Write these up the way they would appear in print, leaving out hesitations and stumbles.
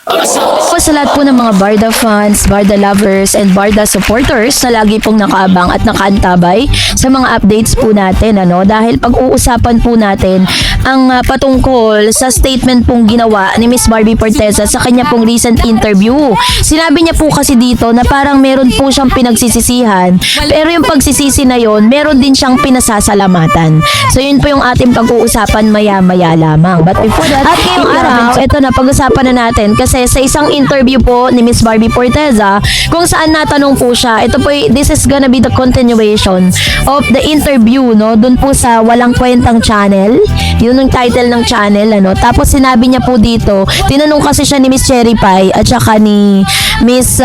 Po sa lahat po ng mga Barda fans, Barda lovers, and Barda supporters na lagi pong nakaabang at nakaantabay sa mga updates po natin, dahil pag-uusapan po natin ang patungkol sa statement pong ginawa ni Miss Barbie Forteza sa kanya pong recent interview. Sinabi niya po kasi dito na parang meron po siyang pinagsisisihan, pero yung pagsisisi na yon, meron din siyang pinasasalamatan. So yun po yung ating pag-uusapan maya-maya lamang. But before that, at ngayong araw, ito na, pag-usapan na natin kasi sa isang interview po ni Miss Barbie Forteza, kung saan natanong po siya, ito po, this is gonna be the continuation of the interview, dun po sa Walang Kwentang Channel. Yun yung title ng channel, Tapos sinabi niya po dito, tinanong kasi siya ni Miss Cherry Pie at saka ni Miss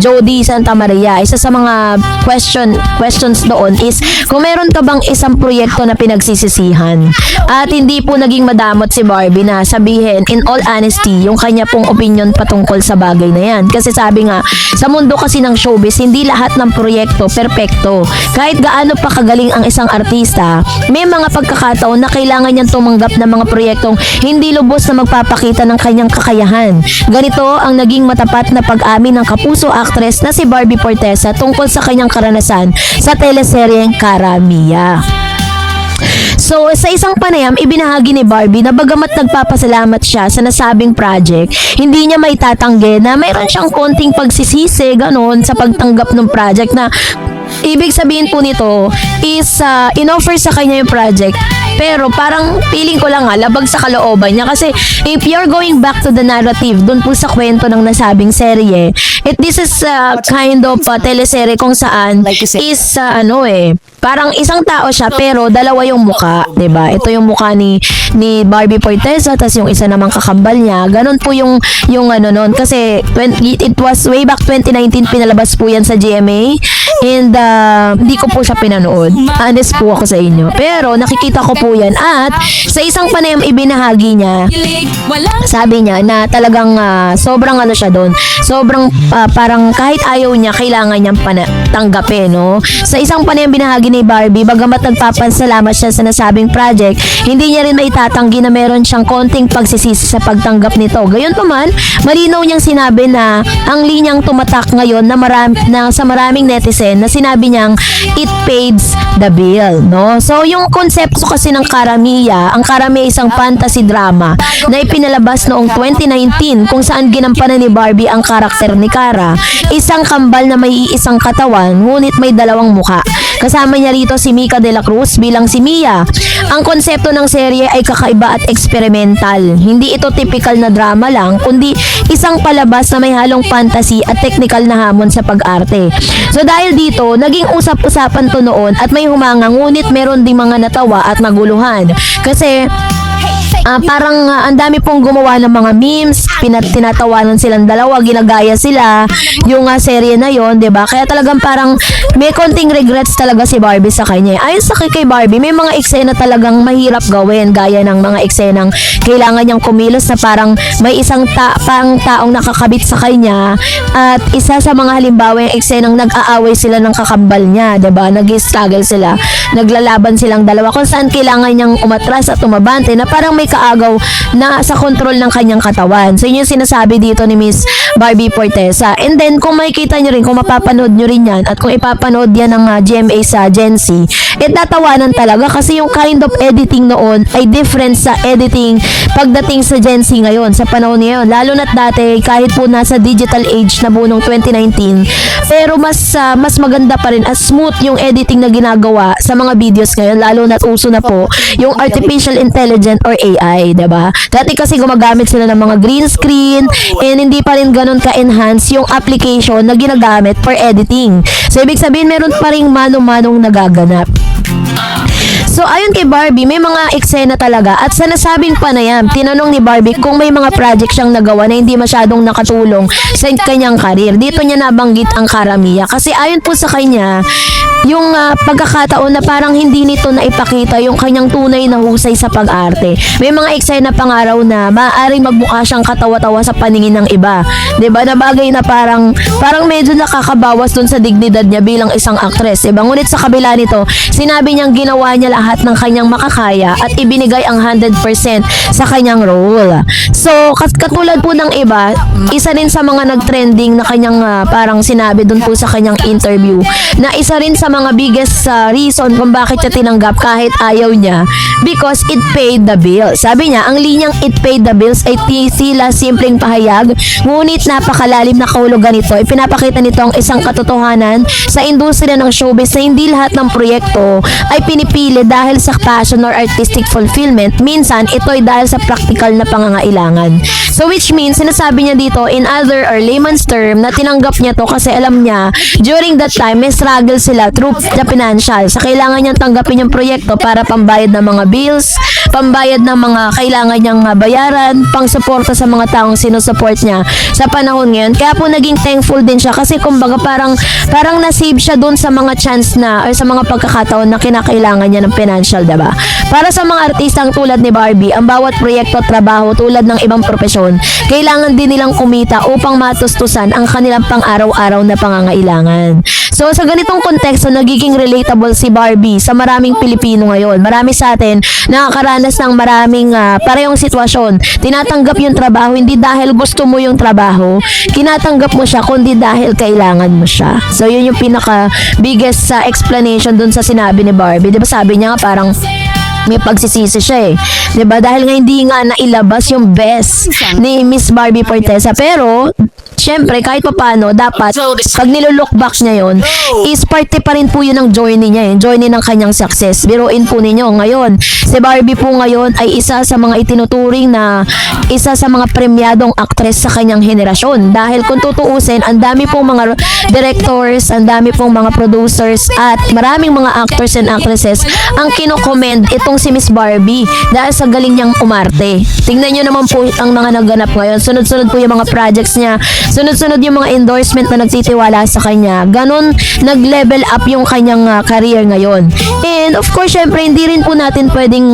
Jody Santa Maria. Isa sa mga questions doon is, kung meron ka bang isang proyekto na pinagsisisihan at hindi po naging madamot si Barbie na sabihin in all honesty yung kanya pong opinion patungkol sa bagay na yan. Kasi sabi nga, sa mundo kasi ng showbiz, hindi lahat ng proyekto perpekto. Kahit gaano pa kagaling ang isang artista, may mga pagkakataon na kailangan niyang tumanggap ng mga proyektong hindi lubos na magpapakita ng kanyang kakayahan. Ganito ang naging matapat na pag-amin ng kapuso actress na si Barbie Forteza tungkol sa kanyang karanasan sa teleseryeng Cara Mia. So, sa isang panayam, ibinahagi ni Barbie na bagamat nagpapasalamat siya sa nasabing project, hindi niya maitatanggi na mayroon siyang konting pagsisisi, ganon, sa pagtanggap ng project na ibig sabihin po nito is in-offer sa kanya yung project, pero parang feeling ko lang labag sa kalooban niya kasi if you're going back to the narrative dun po sa kwento ng nasabing serye, this is kind of teleserye kung saan is parang isang tao siya pero dalawa yung muka, 'di ba? Ito yung muka ni Barbie Forteza, tas yung isa namang kakambal niya. Ganun po yung noon kasi it was way back 2019 pinalabas po yan sa GMA and hindi ko po siya pinanood. Honest po ako sa inyo. Pero nakikita ko po yan at sa isang panayam ibinahagi niya, sabi niya na talagang sobrang siya doon. Sobrang parang kahit ayaw niya, kailangan niyang tanggapin, Sa isang panayam binahagi ni Barbie, bagamat nagpapasalamat siya sa nasabing project, hindi niya rin maitatanggi na meron siyang konting pagsisisi sa pagtanggap nito. Gayunpaman, malinaw niyang sinabi na ang linyang tumatak ngayon na sa maraming netizen na sinabi niyang it pays the bill, So, yung konsepto kasi ng Cara Mia, ang Cara Mia isang fantasy drama na ipinalabas noong 2019 kung saan ginampanan ni Barbie ang karakter ni Cara, isang kambal na may iisang katawan ngunit may dalawang mukha. Kasama niya rito si Mika de la Cruz bilang si Mia. Ang konsepto ng serye ay kakaiba at experimental. Hindi ito typical na drama lang, kundi isang palabas na may halong fantasy at technical na hamon sa pag-arte. So dahil dito, naging usap-usapan to noon at may humanga, ngunit meron ding mga natawa at naguluhan. Kasi parang ang dami pong gumawa ng mga memes, tinatawanan silang dalawa, ginagaya sila yung serye na yon, 'di ba? Kaya talagang parang may konting regrets talaga si Barbie sa kanya. Ayon sa kay Barbie, may mga eksena talagang mahirap gawin, gaya ng mga eksenang kailangan niyang kumilos na parang may isang taong nakakabit sa kanya at isa sa mga halimbawa yung eksenang nag-aaway sila ng kakambal niya, 'di ba? Nag-struggle sila, naglalaban silang dalawa kung saan kailangan niyang umatras at umabante na parang may kaagaw na sa kontrol ng kanyang katawan. So yun yung sinasabi dito ni Miss Barbie Forteza. And then kung makikita nyo rin, kung mapapanood nyo rin yan at kung ipapanood yan ng GMA sa Gen Z, tatawanan talaga kasi yung kind of editing noon ay different sa editing pagdating sa Gen Z ngayon, sa panahon ngayon. Lalo na't dati, kahit po nasa digital age na buong 2019, pero mas maganda pa rin at smooth yung editing na ginagawa sa mga videos ngayon, lalo na't uso na po yung artificial intelligence or AI, diba? Dati kasi gumagamit sila ng mga green screen and hindi pa rin ganun ka-enhance yung application na ginagamit for editing. So, ibig sabihin, meron pa rin manong-manong nagaganap. So, ayon kay Barbie, may mga eksena talaga at sa nasabing panayam, tinanong ni Barbie kung may mga project siyang nagawa na hindi masyadong nakatulong sa kanyang karir. Dito niya nabanggit ang Cara Mia kasi ayon po sa kanya, yung pagkakataon na parang hindi nito na ipakita yung kanyang tunay na husay sa pag-arte. May mga eksena pangaraw na maaaring magmukha siyang katawa-tawa sa paningin ng iba. 'Di ba? Na bagay na parang medyo nakakabawas dun sa dignidad niya bilang isang actress. Diba? Ngunit sa kabila nito, sinabi niyang ginawa niya lahat lahat ng kanyang makakaya at ibinigay ang 100% sa kanyang role. So, katulad po ng iba, isa rin sa mga nag-trending na kanyang parang sinabi dun po sa kanyang interview na isa rin sa mga biggest reason kung bakit siya tinanggap kahit ayaw niya because it paid the bill. Sabi niya, ang linyang it paid the bills ay sila simpleng pahayag, ngunit napakalalim na kahulugan nito. Ipinapakita nito ang isang katotohanan sa industriya ng showbiz na hindi lahat ng proyekto ay pinipili dahil sa passion or artistic fulfillment. Minsan, ito ay dahil sa practical na pangangailangan. So which means, sinasabi niya dito in other or layman's term na tinanggap niya to kasi alam niya during that time may struggle sila through the financial. Sa kailangan niyang tanggapin yung proyekto para pambayad ng mga bills, pambayad ng mga kailangan niyang bayaran, pang suporta sa mga taong sinusupport niya sa panahon ngayon. Kaya po naging thankful din siya kasi kumbaga parang nasave siya doon sa mga chance na or sa mga pagkakataon na kinakailangan niya ng financial, diba? Para sa mga artistang tulad ni Barbie, ang bawat proyekto at trabaho tulad ng ibang propesyon, kailangan din nilang kumita upang matustusan ang kanilang pang-araw-araw na pangangailangan. So sa ganitong konteksto, nagiging relatable si Barbie sa maraming Pilipino ngayon. Marami sa atin nakakaranas ng maraming parehong sitwasyon. Tinatanggap yung trabaho hindi dahil gusto mo yung trabaho, kinatanggap mo siya kundi dahil kailangan mo siya. So yun yung pinaka biggest explanation dun sa sinabi ni Barbie. Diba sabi niya nga parang may pagsisisi siya eh. 'Di ba? Dahil nga hindi nga nailabas yung best ni Miss Barbie Fortesa. Pero syempre, kahit papaano, dapat, pag nilolook back niya yun, is parte pa rin po yun ng journey niya, journey ng kanyang success. Biruin po ninyo, ngayon, si Barbie po ngayon ay isa sa mga itinuturing na isa sa mga premyadong actress sa kanyang henerasyon. Dahil kung tutuusin, ang dami pong mga directors, ang dami pong mga producers, at maraming mga actors and actresses ang kinokomment itong si Miss Barbie dahil sa galing niyang umarte. Tingnan nyo naman po ang mga naganap ngayon. Sunod-sunod po yung mga projects niya. Sunod-sunod yung mga endorsement na nagtitiwala sa kanya. Ganon, nag-level up yung kanyang career ngayon. And of course, syempre, hindi rin po natin pwedeng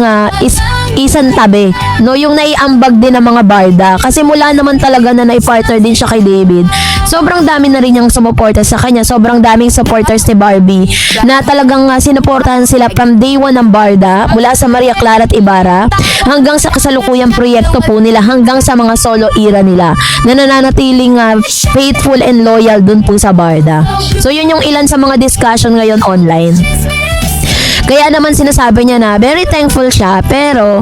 isantabi, no? Yung naiambag din ng mga barda. Kasi mula naman talaga na naipartner din siya kay David. Sobrang dami na rin yung sumuporta sa kanya. Sobrang daming supporters ni Barbie na talagang sinuportahan sila from day one ng barda, mula sa Maria Clara at Ibarra hanggang sa kasalukuyang proyekto po nila, hanggang sa mga solo era nila na nananatiling faithful and loyal dun po sa barda. So yun yung ilan sa mga discussion ngayon online. Kaya naman sinasabi niya na very thankful siya, pero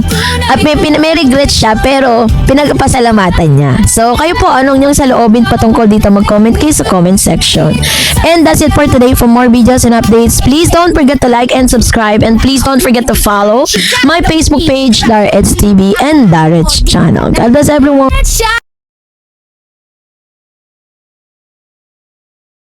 at may regret siya, pero pinagpasalamatan niya. So kayo po, anong niyong saloobin patungkol dito? Mag-comment kayo sa comment section. And that's it for today. For more videos and updates, please don't forget to like and subscribe, and please don't forget to follow my Facebook page, Darets TV and Darets channel. God bless everyone.